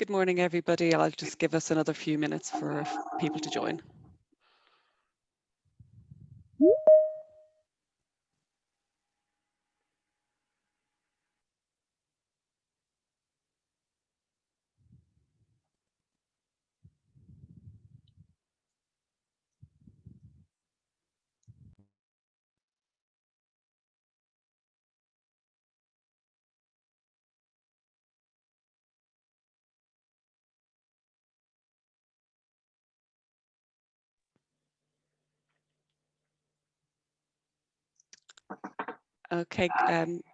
Good morning, everybody. I'll just give us another few minutes for people to join. Okay,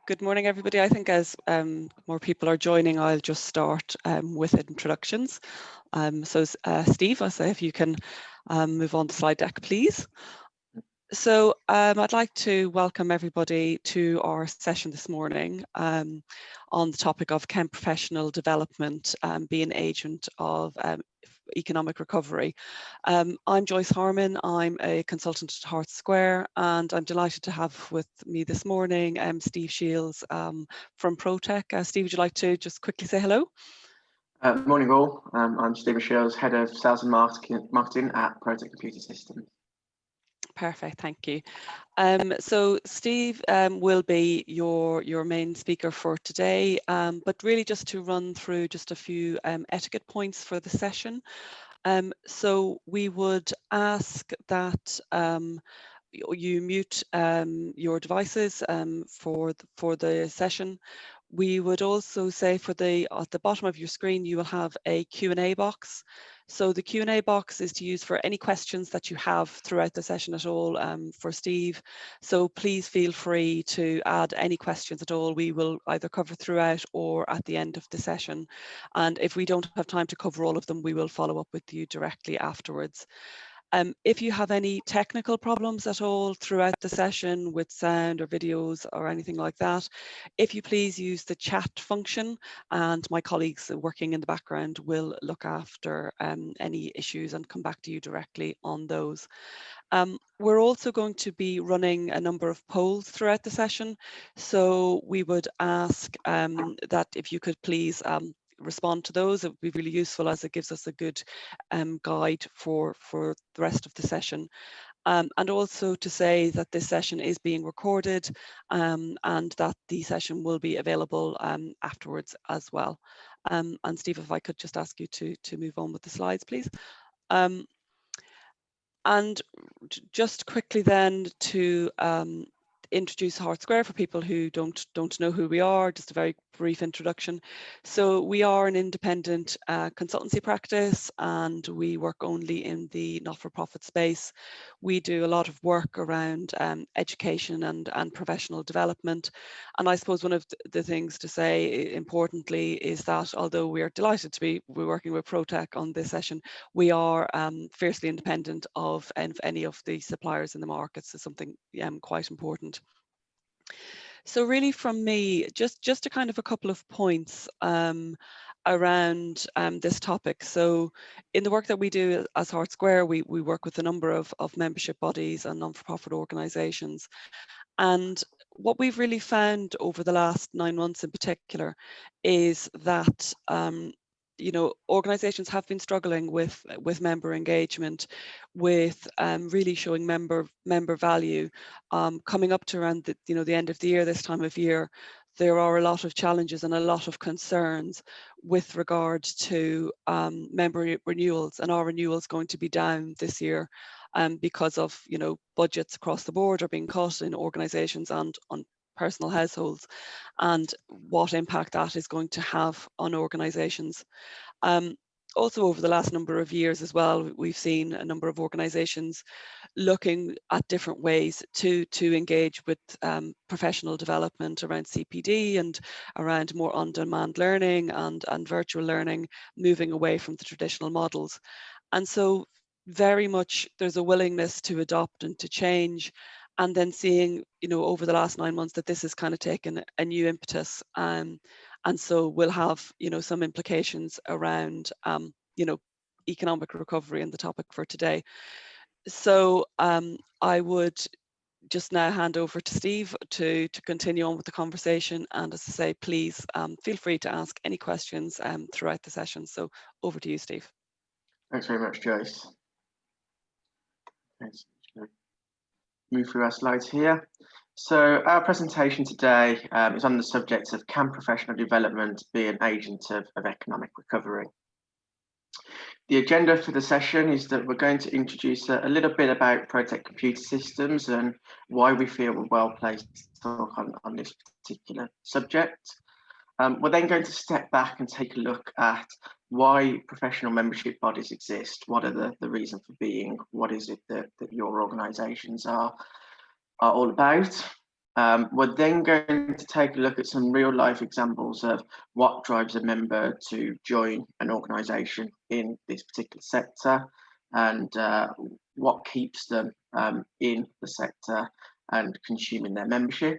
good morning, everybody. I think as more people are joining, I'll just start with introductions. Steve, I'll say if you can move on to slide deck, please. So I'd like to welcome everybody to our session this morning on the topic of can professional development be an agent of economic recovery. I'm Joyce Harman. I'm a consultant at Hearts Square, and I'm delighted to have with me this morning Steve Shields from Protech. Steve, would you like to just quickly say hello? Morning all, I'm Stephen Shields, Head of Sales and Marketing at Protech Computer Systems. Perfect, thank you. So Steve will be your main speaker for today, but really just to run through just a few etiquette points for the session. So we would ask that you mute your devices for the session. We would also say at the bottom of your screen you will have a Q&A box. So the Q&A box is to use for any questions that you have throughout the session at all for Steve. So please feel free to add any questions at all. We will either cover throughout or at the end of the session. And if we don't have time to cover all of them, we will follow up with you directly afterwards. If you have any technical problems at all throughout the session with sound or videos or anything like that, if you please use the chat function, and my colleagues working in the background will look after any issues and come back to you directly on those. We're also going to be running a number of polls throughout the session, so we would ask that if you could please respond to those. It would be really useful as it gives us a good guide for the rest of the session. And also to say that this session is being recorded and that the session will be available afterwards as well. And Steve, if I could just ask you to move on with the slides, please. And just quickly then to introduce Hearts Square for people who don't know who we are, just a very brief introduction. So we are an independent consultancy practice, and we work only in the not-for-profit space. We do a lot of work around education and professional development. And I suppose one of the things to say importantly is that although we are delighted to be working with Protech on this session, we are fiercely independent of any of the suppliers in the market, so something quite important. So really from me, just a kind of a couple of points around this topic. So in the work that we do as Hearts Square, we work with a number of membership bodies and non-for-profit organisations. And what we've really found over the last 9 months in particular is that you know, organisations have been struggling with member engagement, with really showing member value. Coming up to around the end of the year, this time of year, there are a lot of challenges and a lot of concerns with regard to member renewals, and our renewals going to be down this year because of budgets across the board are being cut in organisations and on personal households, and what impact that is going to have on organisations. Also over the last number of years as well, we've seen a number of organisations looking at different ways to engage with professional development around CPD and around more on-demand learning and virtual learning, moving away from the traditional models. And so very much there's a willingness to adopt and to change, and then seeing over the last 9 months that this has kind of taken a new impetus, and so we'll have some implications around economic recovery and the topic for today. So I would just now hand over to Steve to continue on with the conversation. And as I say, please feel free to ask any questions throughout the session. So over to you, Steve. Thanks very much, Joyce. Let's move through our slides here. So our presentation today is on the subject of can professional development be an agent of economic recovery? The agenda for the session is that we're going to introduce a little bit about Protech computer systems and why we feel we're well placed to talk on this particular subject. We're then going to step back and take a look at why professional membership bodies exist. What are the reason for being? What is it that your organisations are all about? We're then going to take a look at some real life examples of what drives a member to join an organisation in this particular sector and what keeps them in the sector and consuming their membership.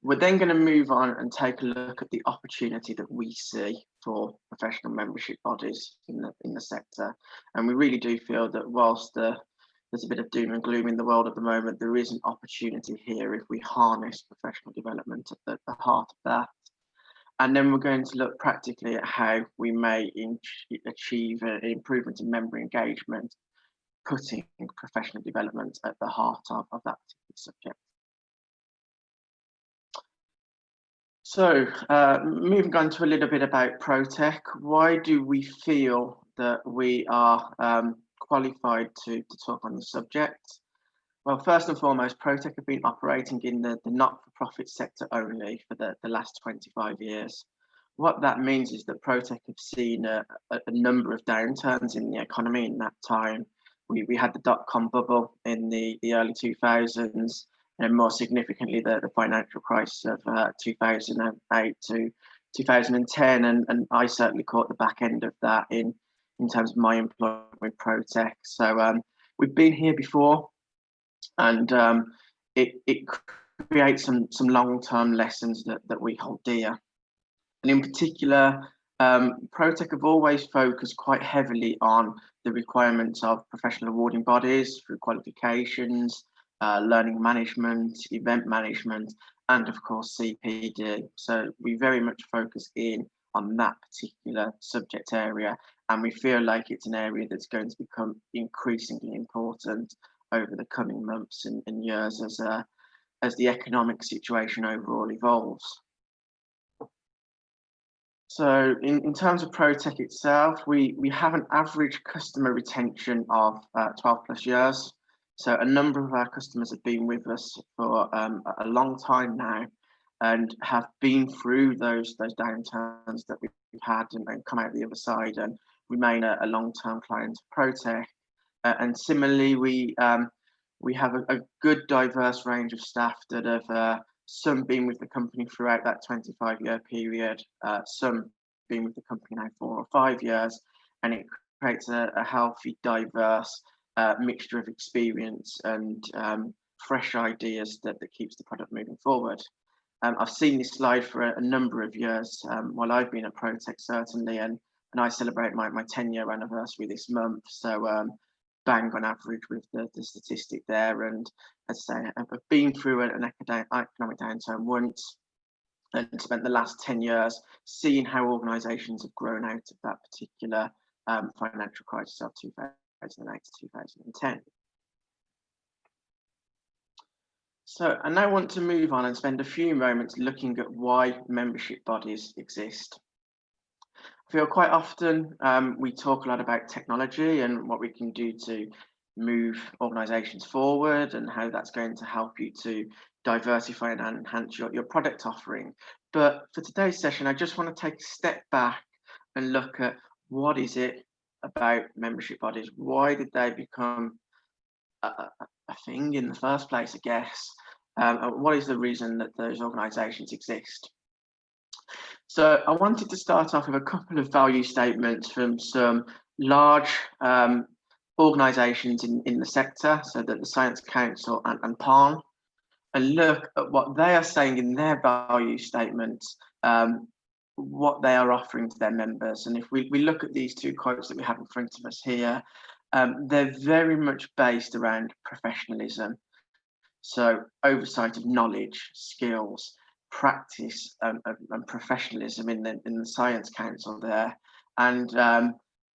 We're then going to move on and take a look at the opportunity that we see for professional membership bodies in the sector. And we really do feel that whilst there's a bit of doom and gloom in the world at the moment, there is an opportunity here if we harness professional development at the heart of that. And then we're going to look practically at how we may achieve an improvement in member engagement, putting professional development at the heart of that particular subject. So moving on to a little bit about Protech, why do we feel that we are qualified to talk on the subject? Well, first and foremost, Protech have been operating in the not-for-profit sector only for the last 25 years. What that means is that Protech have seen a number of downturns in the economy in that time. We had the dot-com bubble in the early 2000s, and more significantly the financial crisis of 2008 to 2010, and I certainly caught the back end of that in terms of my employment with Protech. So we've been here before, and it creates some long-term lessons that we hold dear. And in particular, Protech have always focused quite heavily on the requirements of professional awarding bodies through qualifications, learning management, event management, and of course CPD. So we very much focus in on that particular subject area, and we feel like it's an area that's going to become increasingly important over the coming months and years as the economic situation overall evolves. So in terms of Protech itself, we have an average customer retention of 12 plus years. So a number of our customers have been with us for a long time now and have been through those downturns that we've had and come out the other side and remain a long-term client of Protech. And similarly, we have a good diverse range of staff that have some been with the company throughout that 25-year period, some been with the company now 4 or 5 years, and it creates a healthy, diverse mixture of experience and fresh ideas that keeps the product moving forward. I've seen this slide for a number of years while I've been at Protech, certainly, and I celebrate my 10-year anniversary this month. So bang on average with the statistic there. And as I say, I've been through an economic downturn once and spent the last 10 years seeing how organisations have grown out of that particular financial crisis of 2008 to 2010. So I now want to move on and spend a few moments looking at why membership bodies exist. I feel quite often we talk a lot about technology and what we can do to move organisations forward and how that's going to help you to diversify and enhance your product offering. But for today's session, I just want to take a step back and look at what is it about membership bodies? Why did they become a thing in the first place, I guess? What is the reason that those organisations exist? So I wanted to start off with a couple of value statements from some large organisations in the sector, so that the Science Council and PARN, and look at what they are saying in their value statements, what they are offering to their members. And if we look at these two quotes that we have in front of us here, they're very much based around professionalism. So oversight of knowledge, skills, practice, and professionalism in the Science Council there. And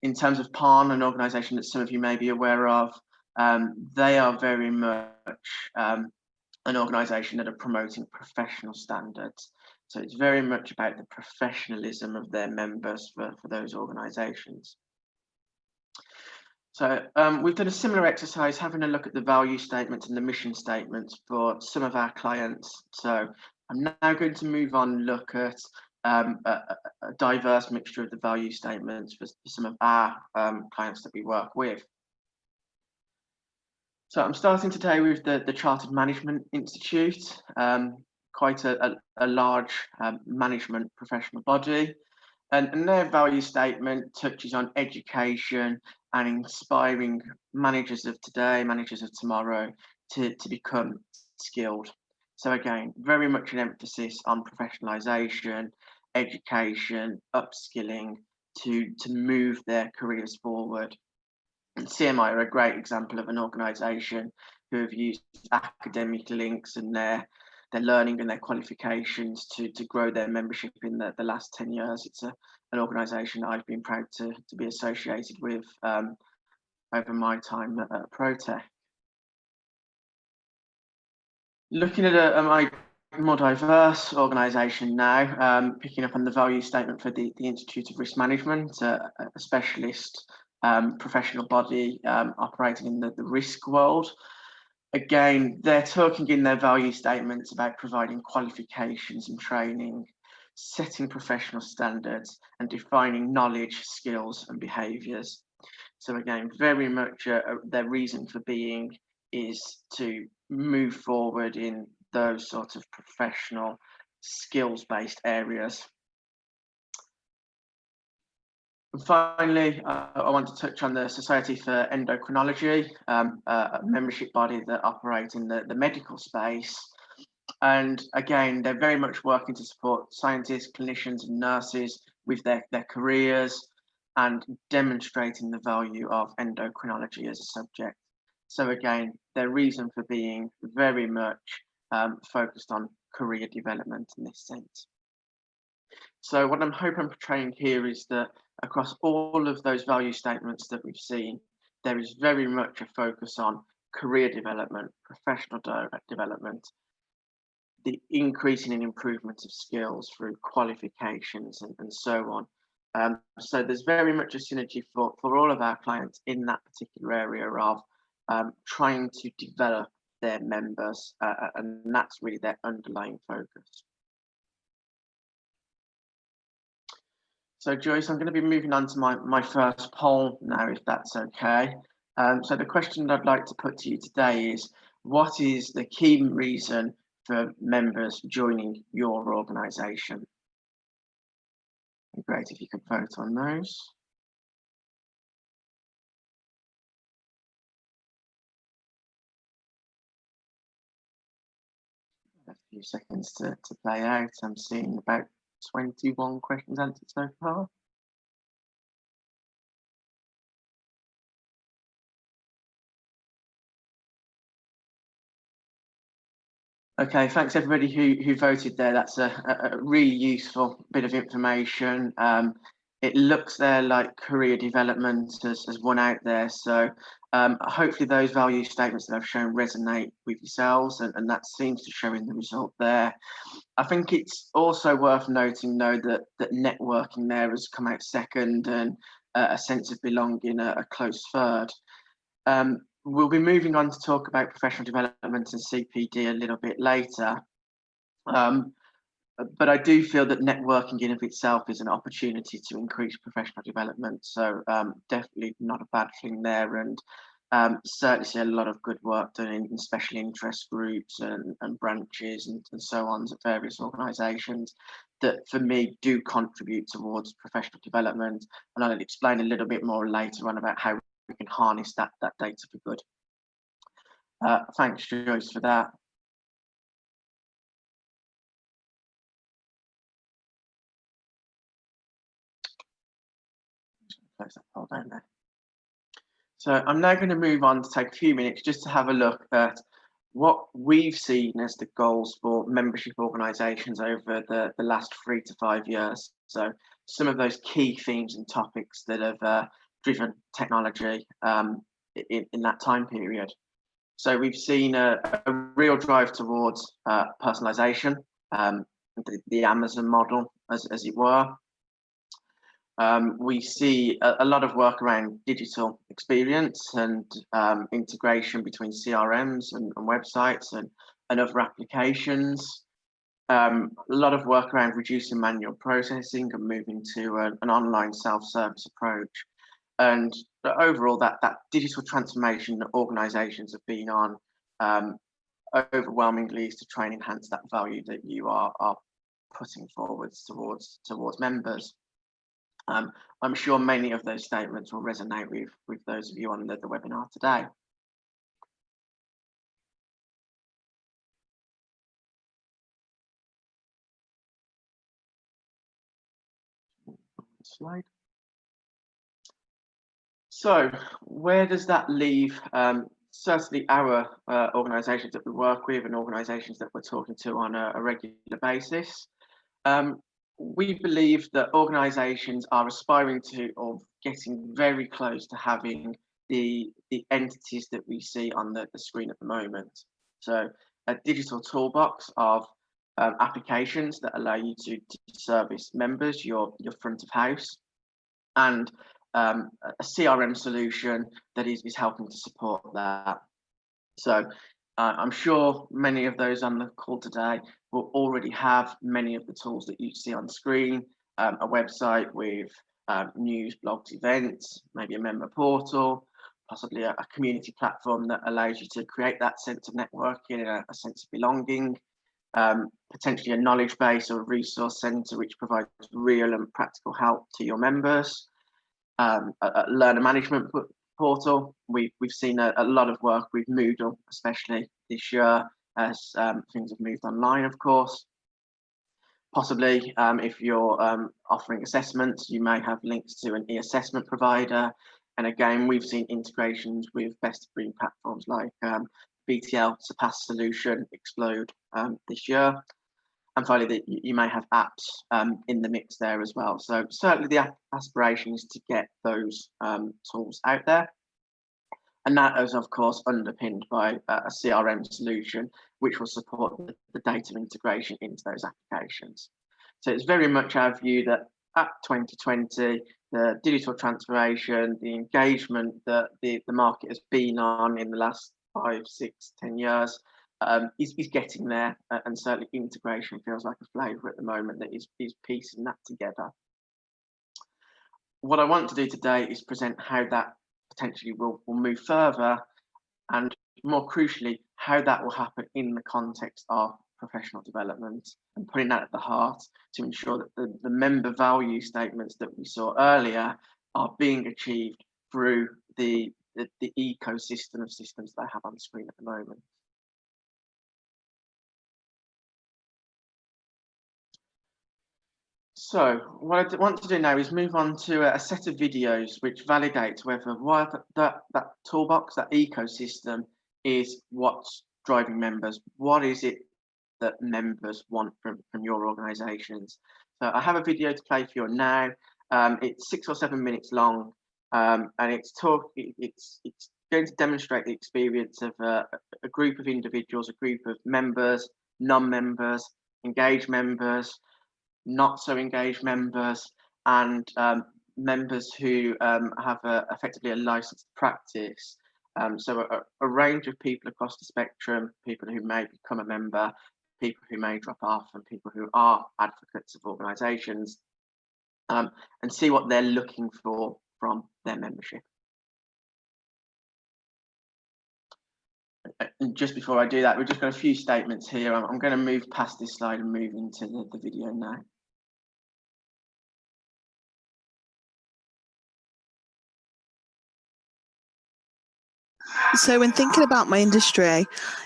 in terms of PARN, an organisation that some of you may be aware of, they are very much an organisation that are promoting professional standards. So it's very much about the professionalism of their members for those organisations. So we've done a similar exercise, having a look at the value statements and the mission statements for some of our clients. So I'm now going to move on and look at a diverse mixture of the value statements for some of our clients that we work with. So I'm starting today with the Chartered Management Institute, quite a large management professional body. And their value statement touches on education and inspiring managers of today, managers of tomorrow to become skilled. So again, very much an emphasis on professionalisation, education, upskilling to move their careers forward. And CMI are a great example of an organisation who have used academic links and their learning and their qualifications to grow their membership in the last 10 years. It's an organisation I've been proud to be associated with over my time at Protech. Looking at a more diverse organisation now, picking up on the value statement for the Institute of Risk Management, a specialist professional body operating in the risk world. Again, they're talking in their value statements about providing qualifications and training, setting professional standards, and defining knowledge, skills, and behaviours. So again, very much their reason for being is to move forward in those sorts of professional, skills-based areas. And finally, I want to touch on the Society for Endocrinology, a membership body that operate in the medical space. And again, they're very much working to support scientists, clinicians, and nurses with their careers and demonstrating the value of endocrinology as a subject. So again, their reason for being very much focused on career development in this sense. So what I'm hoping I'm portraying here is that across all of those value statements that we've seen, there is very much a focus on career development, professional development, the increasing and improvement of skills through qualifications and so on. So there's very much a synergy for all of our clients in that particular area of trying to develop their members, and that's really their underlying focus. So Joyce, I'm going to be moving on to my first poll now, if that's okay. So the question I'd like to put to you today is, what is the key reason for members joining your organisation? Great if you could vote on those. A few seconds to play out. I'm seeing about 21 questions answered so far. Okay, thanks everybody who voted there. That's a really useful bit of information. It looks there like career development has won out there. So hopefully those value statements that I've shown resonate with yourselves, and that seems to show in the result there. I think it's also worth noting though that networking there has come out second, and a sense of belonging a close third. We'll be moving on to talk about professional development and CPD a little bit later. But I do feel that networking in of itself is an opportunity to increase professional development. So definitely not a bad thing there, and certainly see a lot of good work done in special interest groups and branches and so on at various organisations that for me do contribute towards professional development. And I'll explain a little bit more later on about how we can harness that data for good. Thanks, Joyce, for that. Close that poll down there. So I'm now going to move on to take a few minutes just to have a look at what we've seen as the goals for membership organisations over the last 3 to 5 years. So some of those key themes and topics that have driven technology in that time period. So we've seen a real drive towards personalisation, the Amazon model, as it were. We see a lot of work around digital experience and integration between CRMs and websites and other applications. A lot of work around reducing manual processing and moving to an online self-service approach. And overall, that digital transformation that organisations have been on overwhelmingly is to try and enhance that value that you are putting forwards towards members. I'm sure many of those statements will resonate with those of you on the webinar today. Slide. So where does that leave certainly our organisations that we work with and organisations that we're talking to on a regular basis? We believe that organisations are aspiring to or getting very close to having the entities that we see on the screen at the moment. So a digital toolbox of applications that allow you to service members, your front of house, and a CRM solution that is helping to support that. So I'm sure many of those on the call today will already have many of the tools that you see on screen, a website with news, blogs, events, maybe a member portal, possibly a community platform that allows you to create that sense of networking, a sense of belonging, potentially a knowledge base or a resource centre which provides real and practical help to your members, a learner management portal. We've seen a lot of work with Moodle, especially this year, as things have moved online, of course. Possibly, if you're offering assessments, you may have links to an e-assessment provider. And again, we've seen integrations with best-of-breed platforms like BTL, Surpass Solution, Explode this year. And finally, you may have apps in the mix there as well. So certainly the aspiration is to get those tools out there. And that is, of course, underpinned by a CRM solution, which will support the data integration into those applications. So it's very much our view that at 2020, the digital transformation, the engagement that the market has been on in the last 5, 6, 10 years is getting there. And certainly integration feels like a flavour at the moment that is piecing that together. What I want to do today is present how that potentially will move further, and more crucially, how that will happen in the context of professional development, and putting that at the heart to ensure that the member value statements that we saw earlier are being achieved through the ecosystem of systems that I have on the screen at the moment. So what I want to do now is move on to a set of videos which validates whether that toolbox, that ecosystem, is what's driving members. What is it that members want from your organisations? So I have a video to play for you now. It's 6 or 7 minutes long, and it's going to demonstrate the experience of a group of individuals, a group of members, non-members, engaged members, not so engaged members, and members who have effectively a licensed practice. So a range of people across the spectrum, people who may become a member, people who may drop off, and people who are advocates of organisations, and see what they're looking for from their membership. And just before I do that, we've just got a few statements here. I'm going to move past this slide and move into the video now. So when thinking about my industry,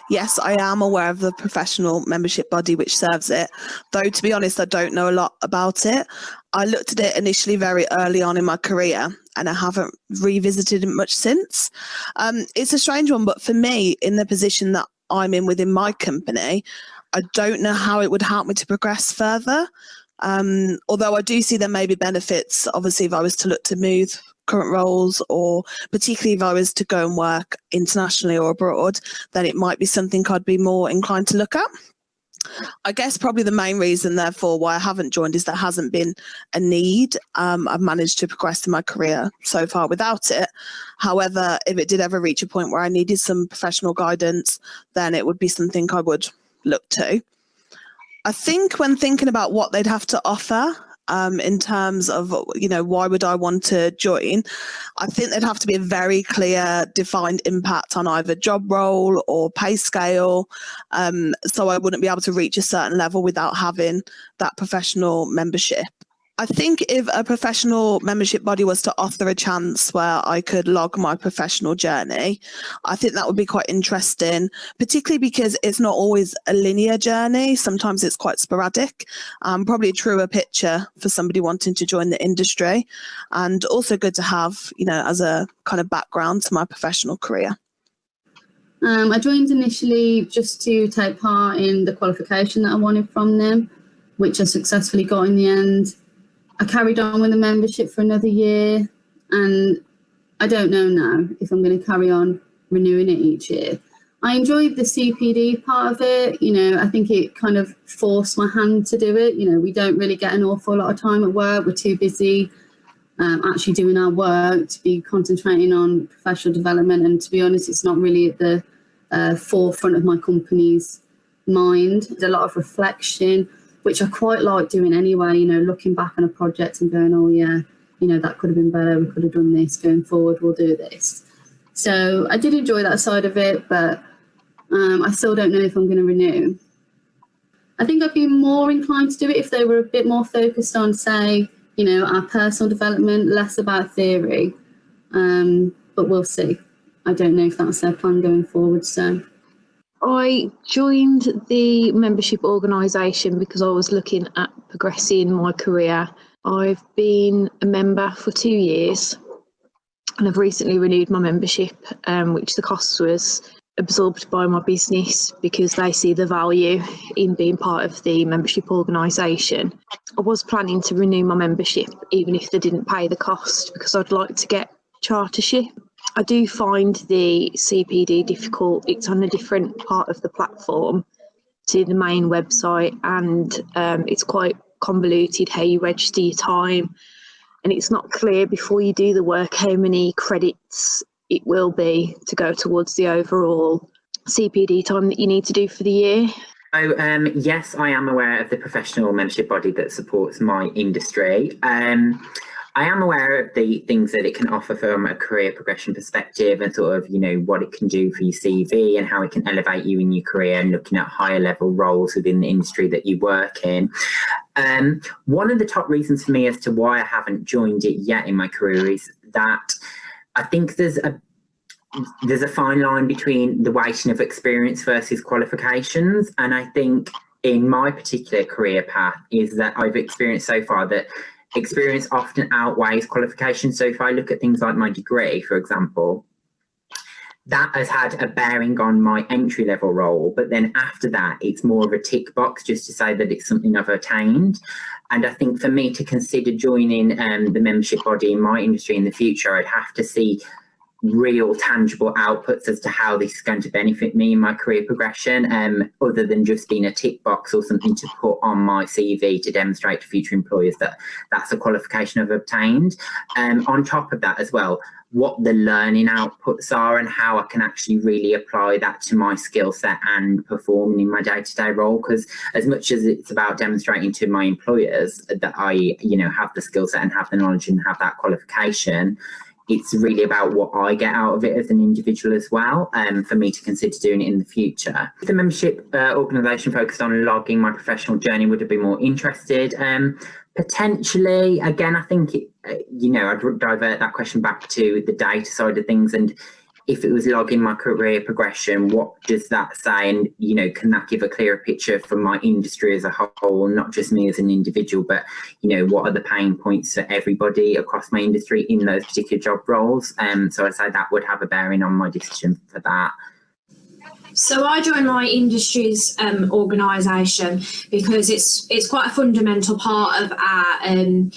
yes, I am aware of the professional membership body which serves it, though to be honest, I don't know a lot about it. I looked at it initially very early on in my career and I haven't revisited it much since. It's a strange one, but for me, in the position that I'm in within my company, I don't know how it would help me to progress further. Although I do see there may be benefits, obviously, if I was to look to move current roles, or particularly if I was to go and work internationally or abroad, then it might be something I'd be more inclined to look at. I guess probably the main reason, therefore, why I haven't joined is there hasn't been a need. I've managed to progress in my career so far without it. However, if it did ever reach a point where I needed some professional guidance, then it would be something I would look to. I think when thinking about what they'd have to offer, in terms of, why would I want to join, I think there'd have to be a very clear, defined impact on either job role or pay scale. So I wouldn't be able to reach a certain level without having that professional membership. I think if a professional membership body was to offer a chance where I could log my professional journey, I think that would be quite interesting, particularly because it's not always a linear journey. Sometimes it's quite sporadic, probably a truer picture for somebody wanting to join the industry, and also good to have, as a kind of background to my professional career. I joined initially just to take part in the qualification that I wanted from them, which I successfully got in the end. I carried on with the membership for another year, and I don't know now if I'm going to carry on renewing it each year. I enjoyed the CPD part of it. I think it kind of forced my hand to do it. We don't really get an awful lot of time at work. We're too busy actually doing our work to be concentrating on professional development. And to be honest, it's not really at the forefront of my company's mind. There's a lot of reflection, which I quite like doing anyway, looking back on a project and going, oh yeah, that could have been better, we could have done this, going forward, we'll do this. So I did enjoy that side of it, but I still don't know if I'm going to renew. I think I'd be more inclined to do it if they were a bit more focused on, say, our personal development, less about theory, but we'll see. I don't know if that's their plan going forward, so... I joined the membership organisation because I was looking at progressing my career. I've been a member for 2 years, and I've recently renewed my membership, which the cost was absorbed by my business because they see the value in being part of the membership organisation. I was planning to renew my membership even if they didn't pay the cost, because I'd like to get chartership. I do find the CPD difficult. It's on a different part of the platform to the main website, and it's quite convoluted how you register your time, and it's not clear before you do the work how many credits it will be to go towards the overall CPD time that you need to do for the year. So, yes, I am aware of the professional membership body that supports my industry. I am aware of the things that it can offer from a career progression perspective, and sort of, what it can do for your CV and how it can elevate you in your career, and looking at higher level roles within the industry that you work in. One of the top reasons for me as to why I haven't joined it yet in my career is that I think there's a fine line between the weighting of experience versus qualifications. And I think in my particular career path is that I've experienced so far that experience often outweighs qualifications. So if I look at things like my degree, for example, that has had a bearing on my entry level role. But then after that, it's more of a tick box just to say that it's something I've attained. And I think for me to consider joining the membership body in my industry in the future, I'd have to see real tangible outputs as to how this is going to benefit me in my career progression, other than just being a tick box or something to put on my CV to demonstrate to future employers that that's a qualification I've obtained. On top of that as well, what the learning outputs are and how I can actually really apply that to my skill set and performing in my day-to-day role. Because as much as it's about demonstrating to my employers that I, have the skill set and have the knowledge and have that qualification, it's really about what I get out of it as an individual as well, for me to consider doing it in the future. If the membership organisation focused on logging my professional journey, would have been more interested. Potentially, again, I think, I'd divert that question back to the data side of things. And if it was logging my career progression, what does that say? And, can that give a clearer picture for my industry as a whole, not just me as an individual, but, what are the pain points for everybody across my industry in those particular job roles? So I'd say that would have a bearing on my decision for that. So I joined my industry's organisation because it's quite a fundamental part of our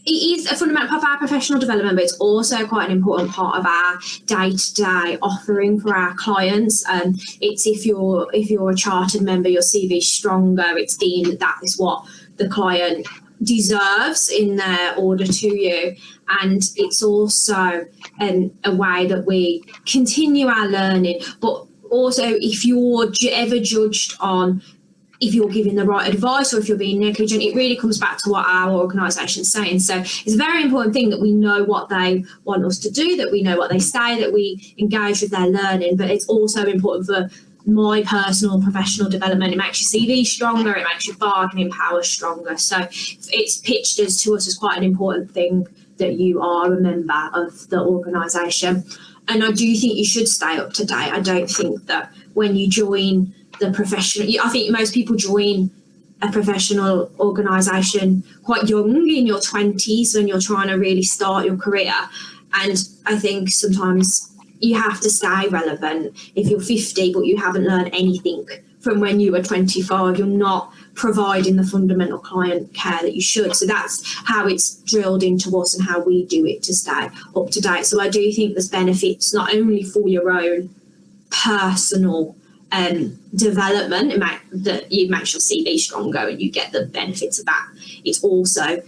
it is a fundamental part of our professional development, but it's also quite an important part of our day-to-day offering for our clients. It's if you're a chartered member, your CV is stronger. It's deemed that is what the client deserves in their order to you, and it's also a way that we continue our learning. But also, if you're ever judged on if you're giving the right advice or if you're being negligent, it really comes back to what our organisation is saying. So it's a very important thing that we know what they want us to do, that we know what they say, that we engage with their learning. But it's also important for my personal professional development. It makes your CV stronger, it makes your bargaining power stronger. So it's pitched as to us as quite an important thing that you are a member of the organisation. And I do think you should stay up to date. I don't think that when you join the professional, I think most people join a professional organisation quite young, in your 20s, when you're trying to really start your career. And I think sometimes you have to stay relevant. If you're 50 but you haven't learned anything from when you were 25, you're not providing the fundamental client care that you should. So that's how it's drilled into us and how we do it to stay up to date. So I do think there's benefits not only for your own personal development, it makes your CV stronger and you get the benefits of that. It also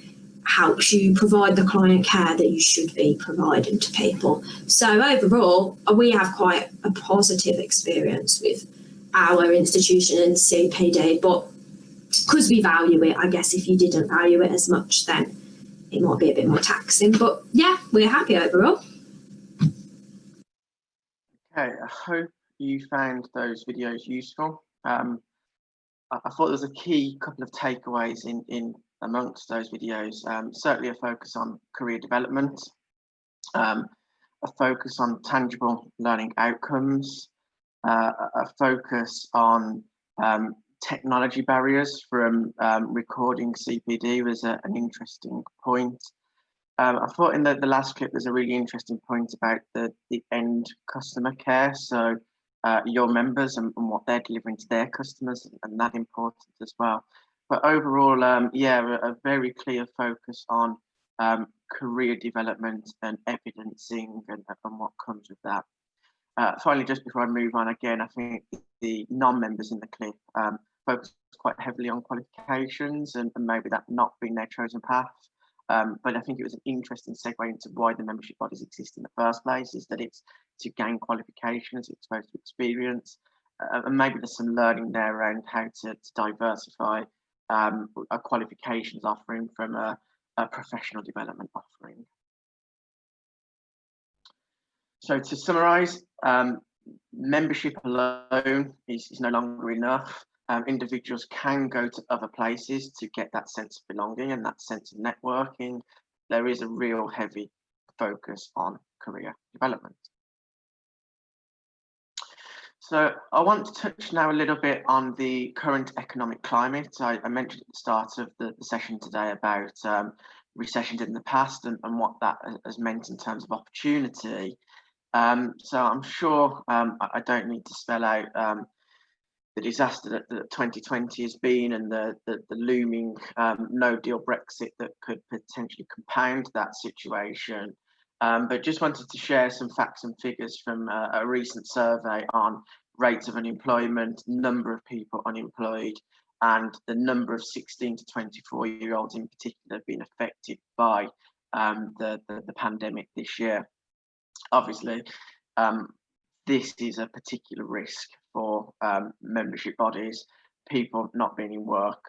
helps you provide the client care that you should be providing to people. So overall, we have quite a positive experience with our institution and CPD, but because we value it, I guess if you didn't value it as much, then it might be a bit more taxing. But yeah, we're happy overall. Okay, I hope you found those videos useful. I thought there was a key couple of takeaways in amongst those videos. Certainly a focus on career development, a focus on tangible learning outcomes, a focus on technology barriers from recording CPD was an interesting point. I thought in the last clip there's a really interesting point about the end customer care. So your members and what they're delivering to their customers, and that important as well. But overall, yeah, a very clear focus on career development and evidencing and what comes with that. Finally, just before I move on, again, I think the non-members in the clip focus quite heavily on qualifications and maybe that not being their chosen path. But I think it was an interesting segue into why the membership bodies exist in the first place, is that it's to gain qualifications, it's supposed to experience, and maybe there's some learning there around how to diversify a qualifications offering from a professional development offering. So to summarise, membership alone is no longer enough. Individuals can go to other places to get that sense of belonging and that sense of networking. There is a real heavy focus on career development. So I want to touch now a little bit on the current economic climate. I mentioned at the start of the session today about recessions in the past and what that has meant in terms of opportunity. So I'm sure I don't need to spell out the disaster that 2020 has been and the looming no-deal Brexit that could potentially compound that situation. But just wanted to share some facts and figures from a recent survey on rates of unemployment, number of people unemployed, and the number of 16 to 24-year-olds in particular being affected by the pandemic this year. Obviously, this is a particular risk for membership bodies. People not being in work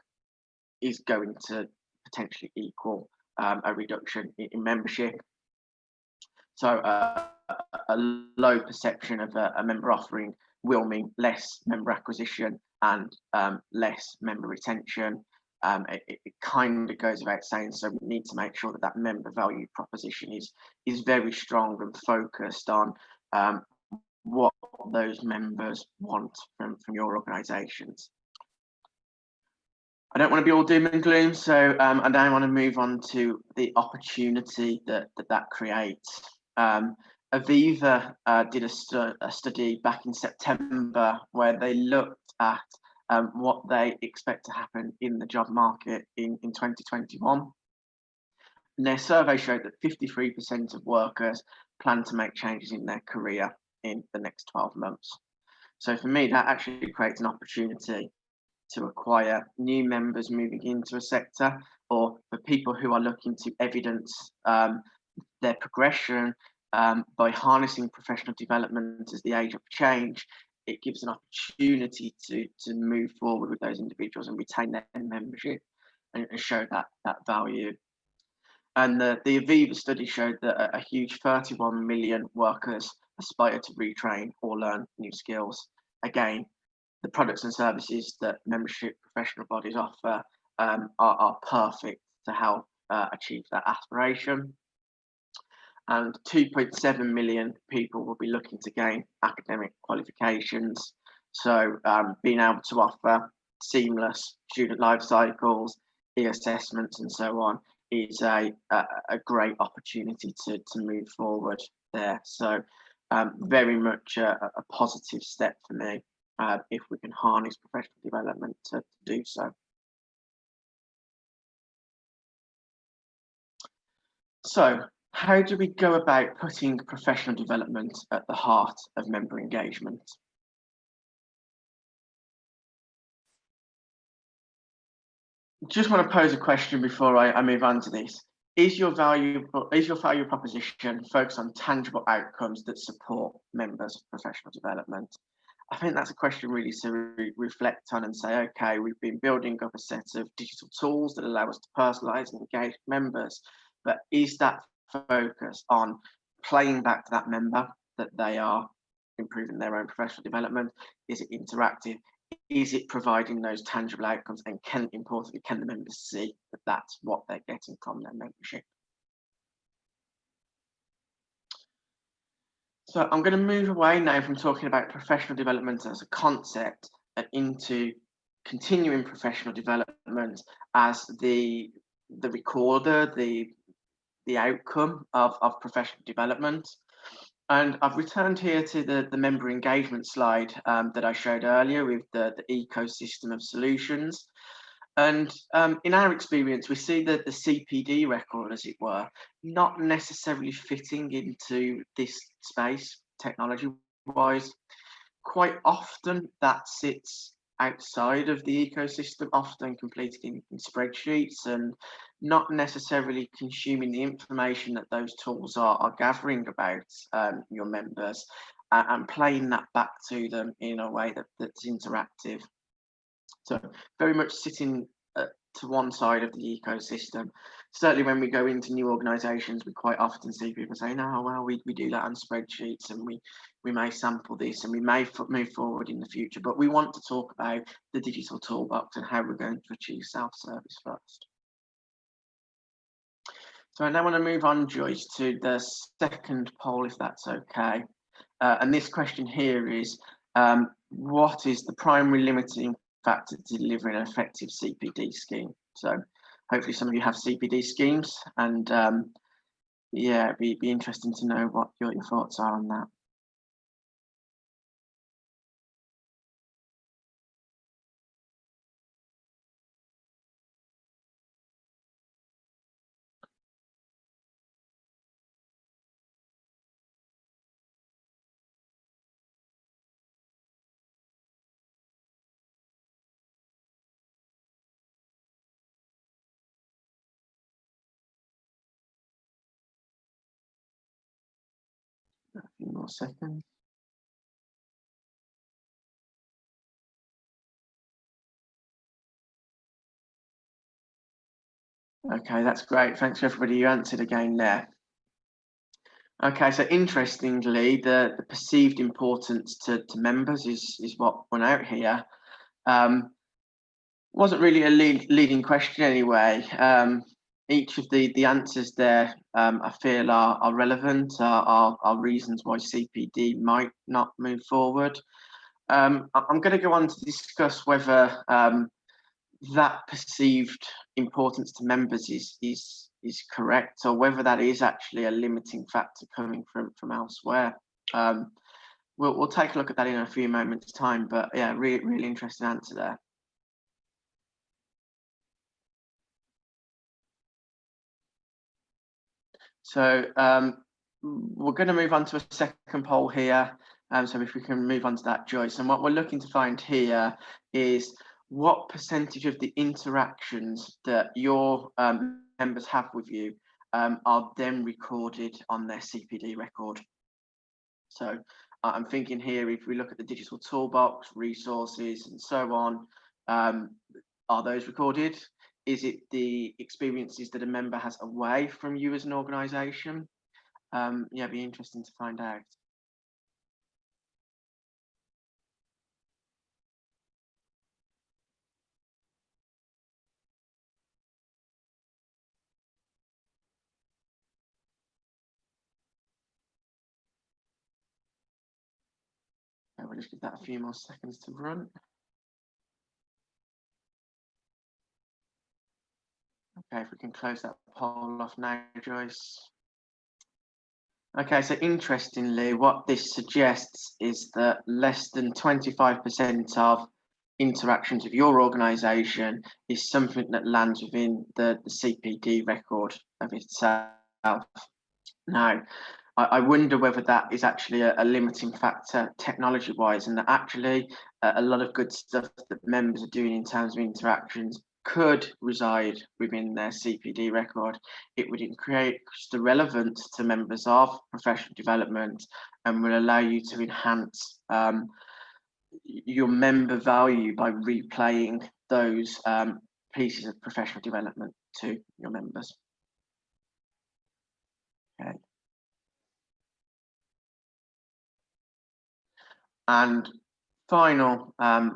is going to potentially equal a reduction in membership. So a low perception of a member offering will mean less member acquisition and less member retention. It kind of goes without saying, so we need to make sure that member value proposition is very strong and focused on what those members want from your organisations. I don't want to be all doom and gloom, so I now want to move on to the opportunity that creates. Aviva did a study back in September where they looked at what they expect to happen in the job market in 2021. And their survey showed that 53% of workers plan to make changes in their career in the next 12 months. So for me, that actually creates an opportunity to acquire new members moving into a sector, or for people who are looking to evidence their progression by harnessing professional development as the agent of change. It gives an opportunity to move forward with those individuals and retain their membership and show that value. And the Aviva study showed that a huge 31 million workers aspire to retrain or learn new skills. Again, the products and services that membership professional bodies offer are perfect to help achieve that aspiration. And 2.7 million people will be looking to gain academic qualifications. So being able to offer seamless student life cycles, e-assessments and so on is a great opportunity to move forward there. So very much a positive step for me if we can harness professional development to do so. So how do we go about putting professional development at the heart of member engagement? Just want to pose a question before I move on to this. Is your value proposition focused on tangible outcomes that support members' professional development? I think that's a question really to reflect on and say, okay, we've been building up a set of digital tools that allow us to personalise and engage members, but is that focus on playing back to that member that they are improving their own professional development? Is it interactive? Is it providing those tangible outcomes? And importantly, can the members see that that's what they're getting from their membership? So I'm going to move away now from talking about professional development as a concept and into continuing professional development as the recorder, the outcome of professional development. And I've returned here to the member engagement slide that I showed earlier with the ecosystem of solutions. And in our experience, we see that the CPD record, as it were, not necessarily fitting into this space technology-wise. Quite often that sits outside of the ecosystem, often completed in spreadsheets and not necessarily consuming the information that those tools are gathering about your members and playing that back to them in a way that's interactive. So very much sitting to one side of the ecosystem. Certainly when we go into new organisations, we quite often see people saying, oh, well, we do that on spreadsheets and we may sample this and we may move forward in the future, but we want to talk about the digital toolbox and how we're going to achieve self-service first. So I now want to move on, Joyce, to the second poll, if that's okay. And this question here is, what is the primary limiting factor to delivering an effective CPD scheme? So hopefully some of you have CPD schemes, and yeah, it'd be interesting to know what your thoughts are on that. A few more seconds. Okay, that's great. Thanks for everybody who answered again there. Okay, so interestingly, the perceived importance to members is what went out here. Wasn't really a leading question anyway. Each of the answers there I feel are relevant, are reasons why CPD might not move forward. I'm going to go on to discuss whether that perceived importance to members is is correct, or whether that is actually a limiting factor coming from elsewhere. We'll take a look at that in a few moments' time, but yeah, really interesting answer there. So we're going to move on to a second poll here. So if we can move on to that, Joyce. And what we're looking to find here is what percentage of the interactions that your members have with you are then recorded on their CPD record. So I'm thinking here, if we look at the digital toolbox, resources, and so on, are those recorded? Is it the experiences that a member has away from you as an organisation? Yeah, it'd be interesting to find out. We'll just give that a few more seconds to run. Okay, if we can close that poll off now, Joyce. Okay, so interestingly, what this suggests is that less than 25% of interactions with your organisation is something that lands within the CPD record of itself. Now, I wonder whether that is actually a limiting factor technology-wise, and that actually a lot of good stuff that members are doing in terms of interactions could reside within their CPD record. It would increase the relevance to members of professional development and will allow you to enhance your member value by replaying those pieces of professional development to your members. Okay. And final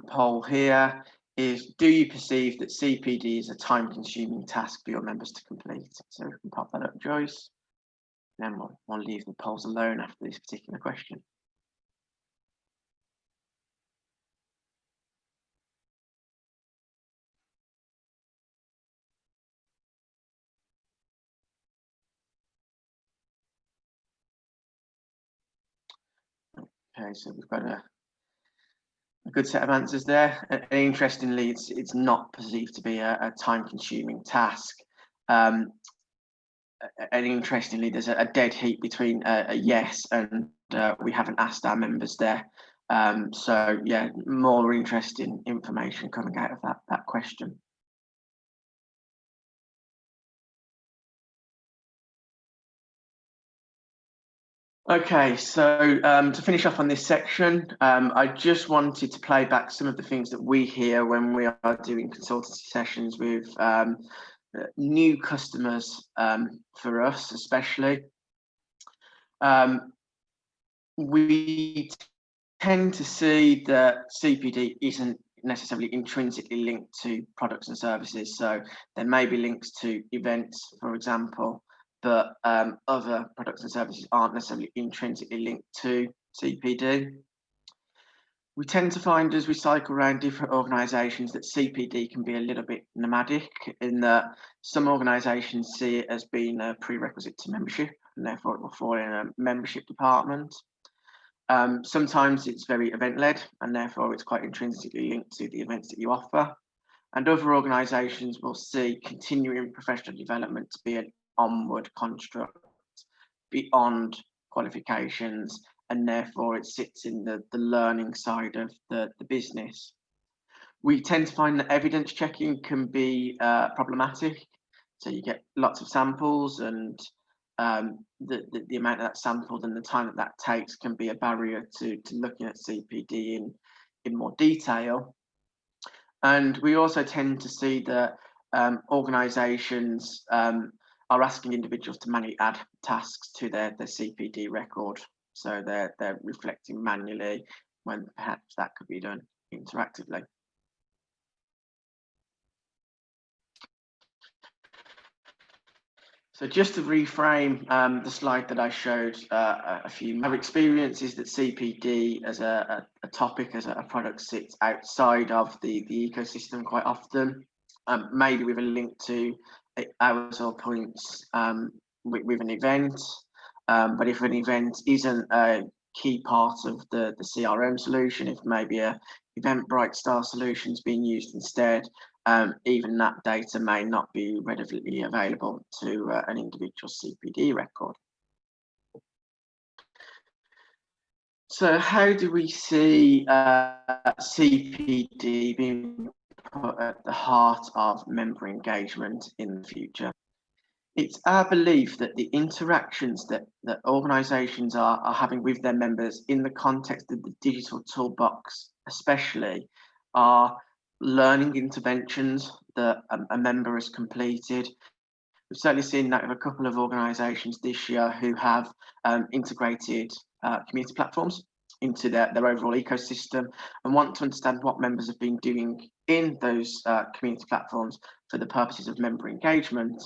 poll here is, do you perceive that CPD is a time-consuming task for your members to complete? So we can pop that up, Joyce. And then we'll leave the polls alone after this particular question. Okay, so we've got a good set of answers there. And interestingly, it's not perceived to be a time-consuming task. And interestingly, there's a dead heat between a yes and we haven't asked our members there. So yeah, more interesting information coming out of that question. Okay, so to finish off on this section, I just wanted to play back some of the things that we hear when we are doing consultancy sessions with new customers, for us especially. We tend to see that CPD isn't necessarily intrinsically linked to products and services. So there may be links to events, for example, but other products and services aren't necessarily intrinsically linked to CPD. We tend to find as we cycle around different organisations that CPD can be a little bit nomadic, in that some organisations see it as being a prerequisite to membership and therefore it will fall in a membership department. Sometimes it's very event-led and therefore it's quite intrinsically linked to the events that you offer. And other organisations will see continuing professional development to be an onward construct beyond qualifications, and therefore it sits in the learning side of the business. We tend to find that evidence checking can be problematic. So you get lots of samples, and the amount of that sampled and the time that takes can be a barrier to looking at CPD in more detail. And we also tend to see that organisations are asking individuals to manually add tasks to their CPD record. So they're reflecting manually when perhaps that could be done interactively. So just to reframe the slide that I showed a few, my experience is that CPD as a topic, as a product, sits outside of the ecosystem quite often, maybe with a link to hours or points with an event. But if an event isn't a key part of the CRM solution, if maybe a Eventbrite style solution is being used instead, even that data may not be readily available to an individual CPD record. So how do we see CPD being put at the heart of member engagement in the future? It's our belief that the interactions that organisations are having with their members in the context of the digital toolbox especially are learning interventions that a member has completed. We've certainly seen that with a couple of organisations this year who have integrated community platforms into their overall ecosystem and want to understand what members have been doing in those community platforms for the purposes of member engagement.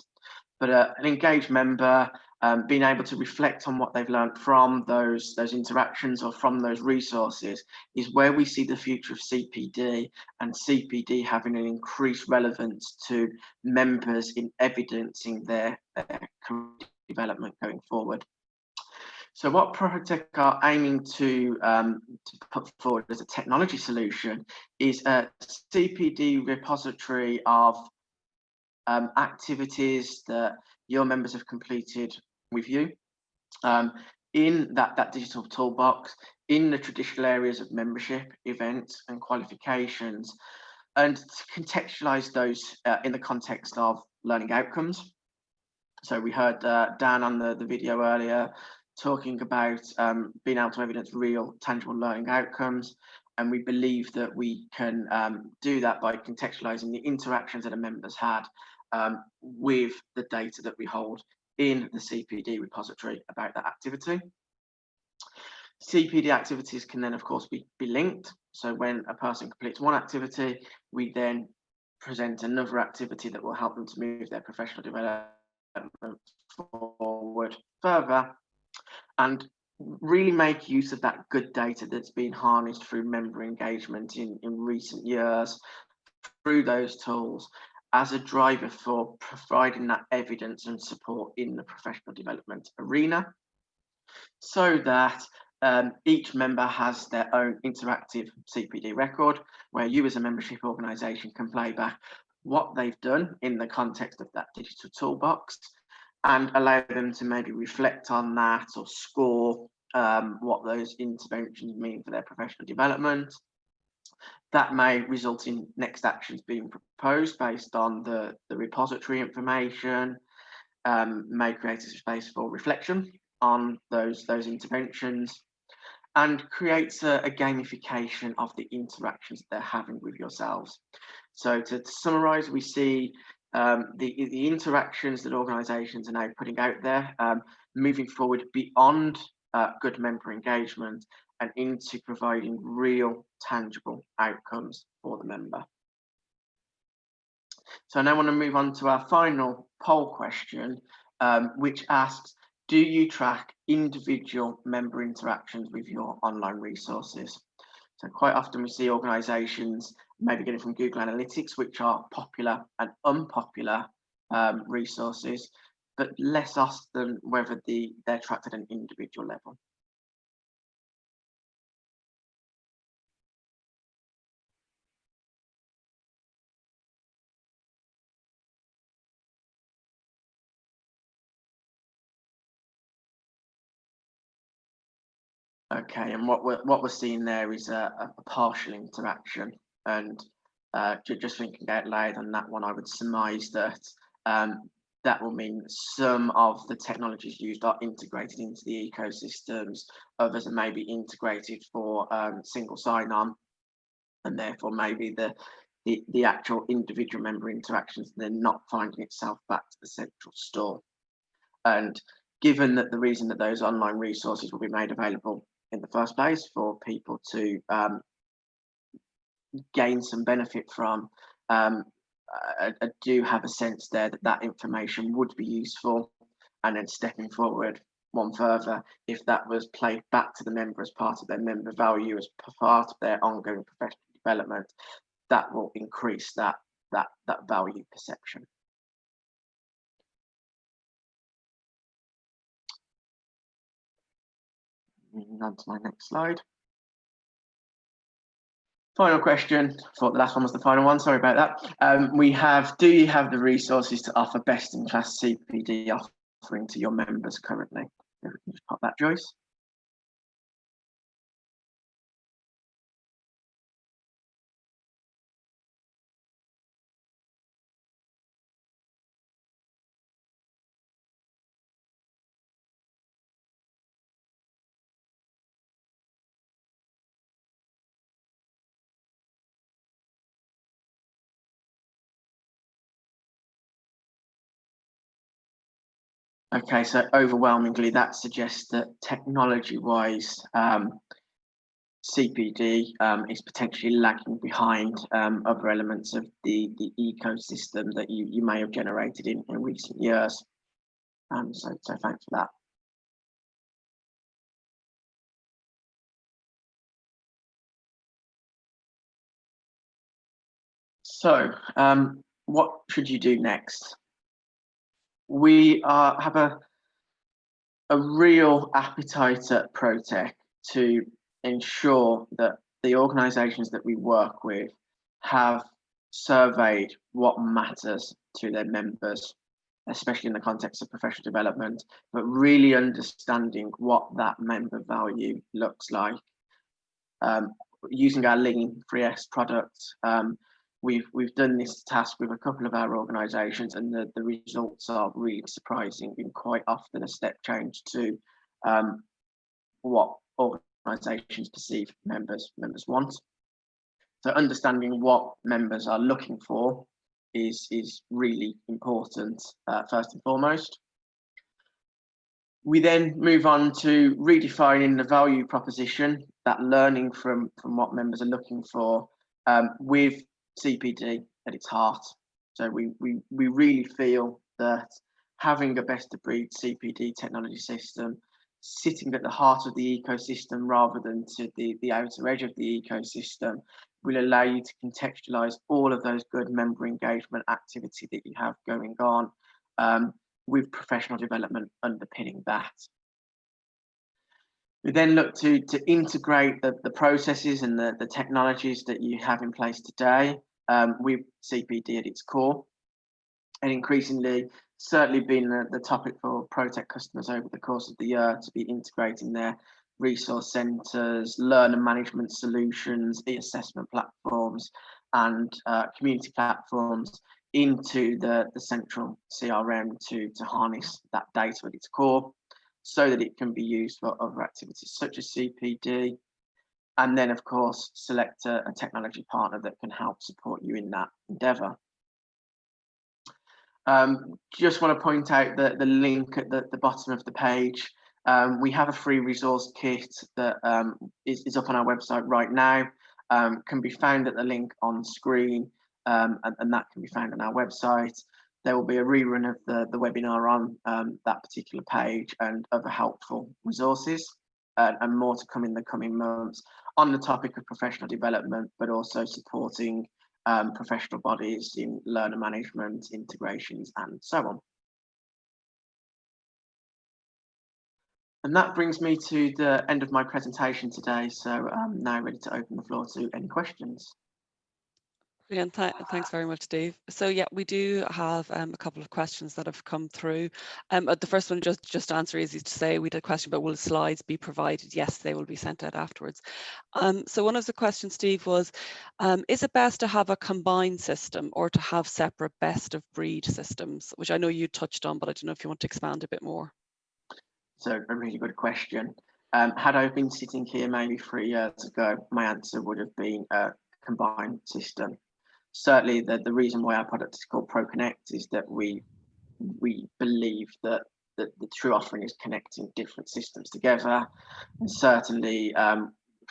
But an engaged member being able to reflect on what they've learned from those interactions or from those resources is where we see the future of CPD, and CPD having an increased relevance to members in evidencing their career development going forward. So what Protech are aiming to put forward as a technology solution is a CPD repository of activities that your members have completed with you in that digital toolbox, in the traditional areas of membership, events and qualifications, and to contextualize those in the context of learning outcomes. So we heard Dan on the video earlier talking about being able to evidence real tangible learning outcomes, and we believe that we can do that by contextualizing the interactions that our members had with the data that we hold in the CPD repository about that activity. CPD activities can then of course be linked, so when a person completes one activity, we then present another activity that will help them to move their professional development forward further, and really make use of that good data that's been harnessed through member engagement in recent years through those tools as a driver for providing that evidence and support in the professional development arena, so that each member has their own interactive CPD record where you as a membership organisation can play back what they've done in the context of that digital toolbox and allow them to maybe reflect on that or score what those interventions mean for their professional development. That may result in next actions being proposed based on the repository information, may create a space for reflection on those interventions, and creates a gamification of the interactions they're having with yourselves. So to summarise, we see the interactions that organisations are now putting out there moving forward beyond good member engagement and into providing real tangible outcomes for the member. So I now want to move on to our final poll question, which asks, do you track individual member interactions with your online resources? So quite often we see organisations maybe getting from Google Analytics, which are popular and unpopular resources, but less often whether they're tracked at an individual level. Okay, and what we're seeing there is a partial interaction, and just thinking out loud on that one, I would surmise that that will mean some of the technologies used are integrated into the ecosystems, others are maybe integrated for single sign-on, and therefore maybe the actual individual member interactions they're not finding itself back to the central store. And given that the reason that those online resources will be made available in the first place for people to gain some benefit from, I do have a sense there that information would be useful, and then stepping forward one further, if that was played back to the member as part of their member value, as part of their ongoing professional development, that will increase that value perception. Moving on to my next slide. Final question. I thought the last one was the final one. Sorry about that. Do you have the resources to offer best-in-class CPD offering to your members currently? If we can just pop that, Joyce. Okay, so overwhelmingly that suggests that technology-wise, CPD is potentially lagging behind other elements of the ecosystem that you may have generated in recent years. So thanks for that. So what should you do next? We have a real appetite at Protech to ensure that the organisations that we work with have surveyed what matters to their members, especially in the context of professional development, but really understanding what that member value looks like. Using our Lean 3S product, we've done this task with a couple of our organisations, and the results are really surprising and quite often a step change to what organisations perceive members want. So understanding what members are looking for is really important, first and foremost. We then move on to redefining the value proposition, that learning from what members are looking for, with CPD at its heart. So we really feel that having a best of breed CPD technology system sitting at the heart of the ecosystem rather than to the outer edge of the ecosystem will allow you to contextualize all of those good member engagement activity that you have going on, with professional development underpinning that. We then look to integrate the processes and the technologies that you have in place today with CPD at its core, and increasingly certainly been the topic for Protech customers over the course of the year, to be integrating their resource centres, learner management solutions, e-assessment platforms and community platforms into the central CRM to harness that data at its core, so that it can be used for other activities such as CPD, and then of course select a technology partner that can help support you in that endeavour. Just want to point out that the link at the bottom of the page, we have a free resource kit that is up on our website right now, can be found at the link on screen, and that can be found on our website. There will be a rerun of the webinar on that particular page and other helpful resources, and more to come in the coming months on the topic of professional development, but also supporting professional bodies in learner management, integrations, and so on. And that brings me to the end of my presentation today. So I'm now ready to open the floor to any questions. Brilliant. Thanks very much, Dave. So yeah, we do have a couple of questions that have come through. The first one, just to answer, easy to say, we did a question about will slides be provided? Yes, they will be sent out afterwards. So one of the questions, Steve, was, is it best to have a combined system or to have separate best of breed systems, which I know you touched on, but I don't know if you want to expand a bit more. So a really good question. Had I been sitting here maybe 3 years ago, my answer would have been a combined system. Certainly the reason why our product is called ProConnect is that we believe that the true offering is connecting different systems together. And certainly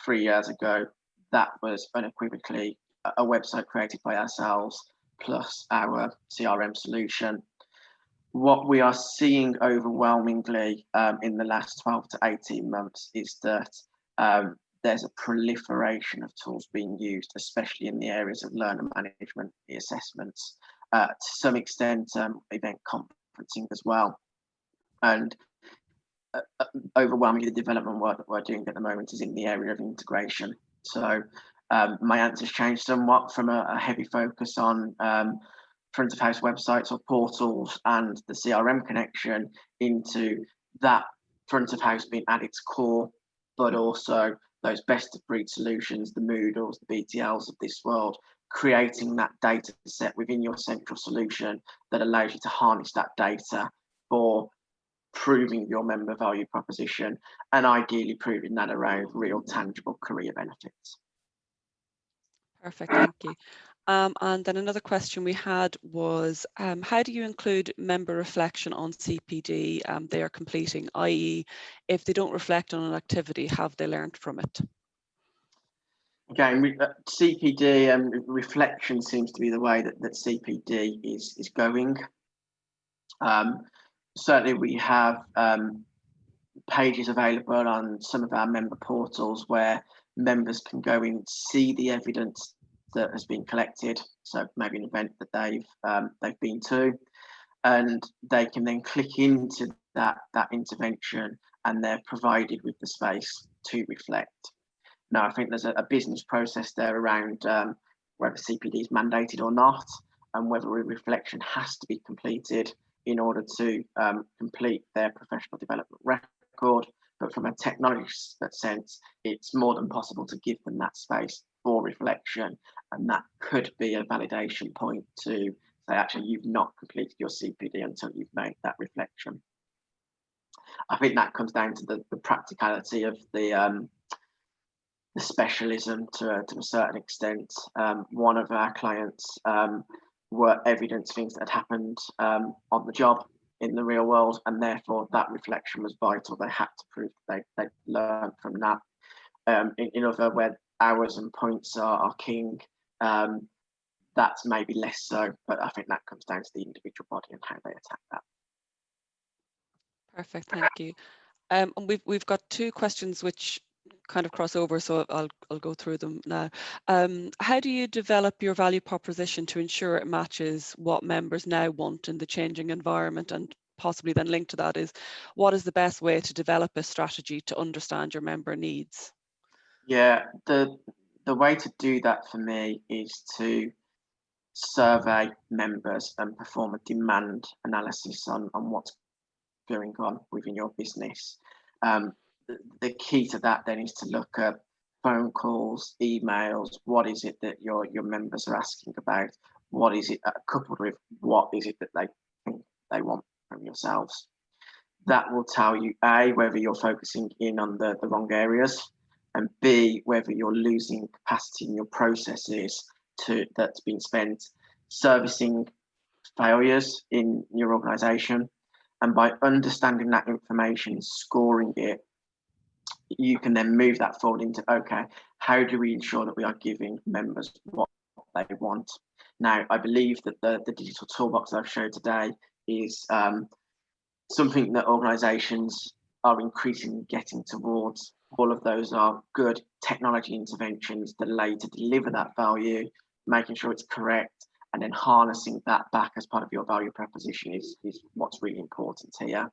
3 years ago, that was unequivocally a website created by ourselves plus our CRM solution. What we are seeing overwhelmingly in the last 12 to 18 months is that there's a proliferation of tools being used, especially in the areas of learner management, assessments, to some extent event conferencing as well. And overwhelmingly the development work that we're doing at the moment is in the area of integration. So my answer's changed somewhat from a heavy focus on front of house websites or portals and the CRM connection into that front of house being at its core, but also those best of breed solutions, the Moodles, the BTLs of this world, creating that data set within your central solution that allows you to harness that data for proving your member value proposition, and ideally proving that around real tangible career benefits. Perfect, thank you. And then another question we had was, how do you include member reflection on CPD they are completing, i.e. if they don't reflect on an activity, have they learned from it? Again, CPD and reflection seems to be the way that CPD is going. Certainly we have pages available on some of our member portals where members can go in, see the evidence that has been collected, so maybe an event that they've been to, and they can then click into that intervention and they're provided with the space to reflect. Now, I think there's a business process there around whether CPD is mandated or not, and whether a reflection has to be completed in order to complete their professional development record. But from a technology sense, it's more than possible to give them that space for reflection, and that could be a validation point to say, actually, you've not completed your CPD until you've made that reflection. I think that comes down to the practicality of the specialism to a certain extent. One of our clients were evidence things that had happened on the job in the real world, and therefore that reflection was vital. They had to prove that they learned from that. In other, where hours and points are king, that's maybe less so, but I think that comes down to the individual body and how they attack that. Perfect, thank you. And we've got two questions which kind of cross over, so I'll go through them now. How do you develop your value proposition to ensure it matches what members now want in the changing environment? And possibly then linked to that is, what is the best way to develop a strategy to understand your member needs? Yeah, the way to do that for me is to survey members and perform a demand analysis on what's going on within your business. The key to that then is to look at phone calls, emails. What is it that your members are asking about? What is it coupled with what is it that they think they want from yourselves? That will tell you A, whether you're focusing in on the wrong areas, and B, whether you're losing capacity in your processes that's been spent servicing failures in your organization. And by understanding that information, scoring it, you can then move that forward into, okay, how do we ensure that we are giving members what they want? Now, I believe that the digital toolbox that I've showed today is something that organizations are increasingly getting towards. All of those are good technology interventions that allow you to deliver that value, making sure it's correct, and then harnessing that back as part of your value proposition is what's really important here.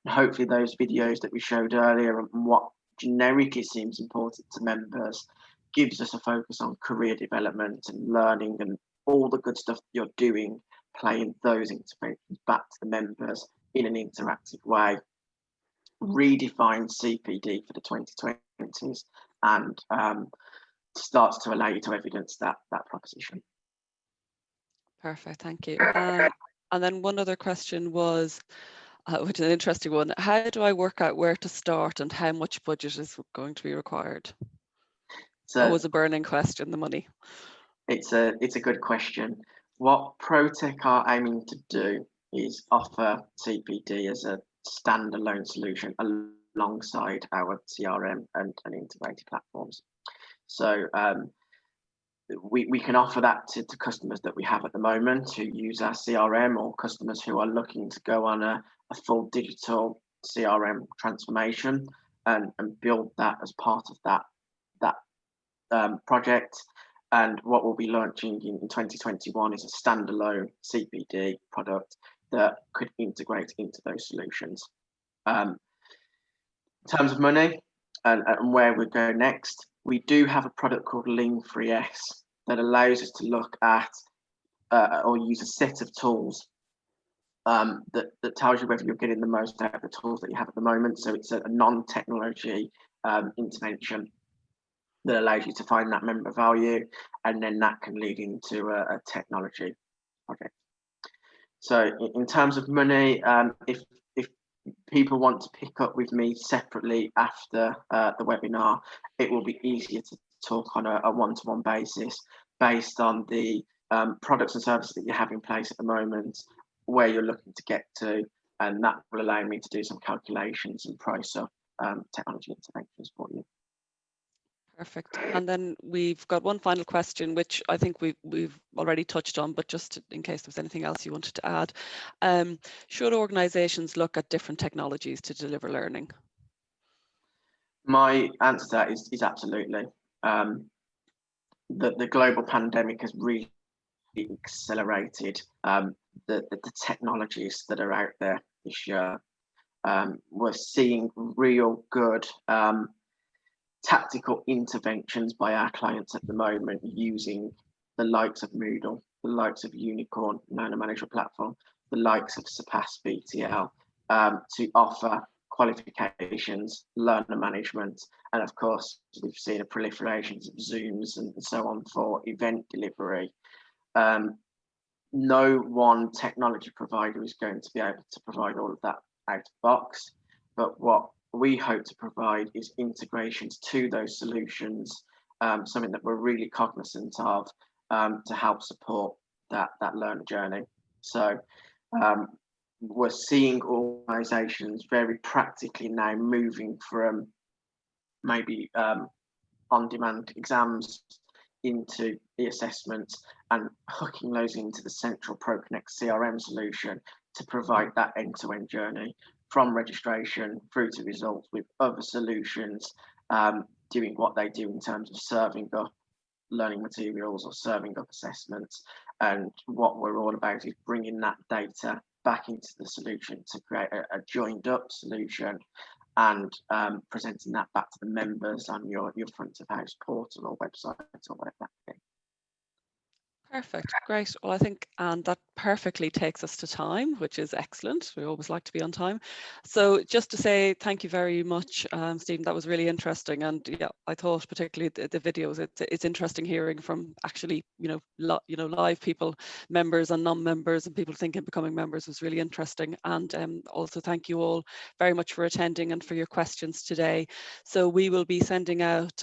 And hopefully those videos that we showed earlier and what generically seems important to members gives us a focus on career development and learning and all the good stuff that you're doing, playing those interventions back to the members in an interactive way, redefine CPD for the 2020s, and starts to allow you to evidence that proposition. Perfect, thank you. And then one other question was, which is an interesting one. How do I work out where to start and how much budget is going to be required? So always a burning question, the money. It's a good question. What Protech are aiming to do is offer CPD as a standalone solution alongside our CRM and integrated platforms. So we can offer that to customers that we have at the moment who use our CRM, or customers who are looking to go on a full digital CRM transformation and build that as part of that project. And what we'll be launching in 2021 is a standalone CPD product that could integrate into those solutions. In terms of money and where we go next, we do have a product called Lean3S that allows us to look at or use a set of tools that tells you whether you're getting the most out of the tools that you have at the moment. So it's a non-technology intervention that allows you to find that member value, and then that can lead into a technology project. So in terms of money, if people want to pick up with me separately after the webinar, it will be easier to talk on a one-to-one basis based on the products and services that you have in place at the moment, where you're looking to get to, and that will allow me to do some calculations and price up technology interventions for you. Perfect. And then we've got one final question, which I think we've already touched on, but just in case there's anything else you wanted to add. Should organisations look at different technologies to deliver learning? My answer to that is absolutely. The global pandemic has really accelerated the technologies that are out there this year. We're seeing real good tactical interventions by our clients at the moment using the likes of Moodle, the likes of Unicorn, Learner Management Platform, the likes of Surpass VTL to offer qualifications, learner management, and of course we've seen a proliferation of Zooms and so on for event delivery. No one technology provider is going to be able to provide all of that out of box, but what we hope to provide is integrations to those solutions, something that we're really cognizant of to help support that learner journey. So we're seeing organisations very practically now moving from maybe on-demand exams into the assessments and hooking those into the central ProConnect CRM solution to provide that end-to-end journey from registration through to results, with other solutions doing what they do in terms of serving up learning materials or serving up assessments. And what we're all about is bringing that data back into the solution to create a joined up solution and presenting that back to the members on your front of house portal or website or whatever that may be. Perfect, great. Well, I think that perfectly takes us to time, which is excellent. We always like to be on time. So just to say thank you very much, Stephen. That was really interesting, and yeah, I thought particularly the videos. It's interesting hearing from actually live people, members and non-members, and people thinking becoming members was really interesting. And also thank you all very much for attending and for your questions today. So we will be sending out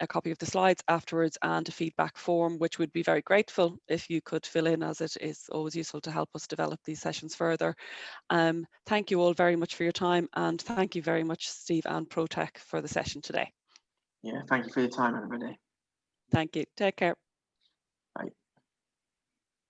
a copy of the slides afterwards and a feedback form, which would be very grateful if you could fill in, as it is always useful to help us develop these sessions further. Thank you all very much for your time, and thank you very much, Steve and Protech, for the session today. Yeah, thank you for your time, everybody. Thank you. Take care.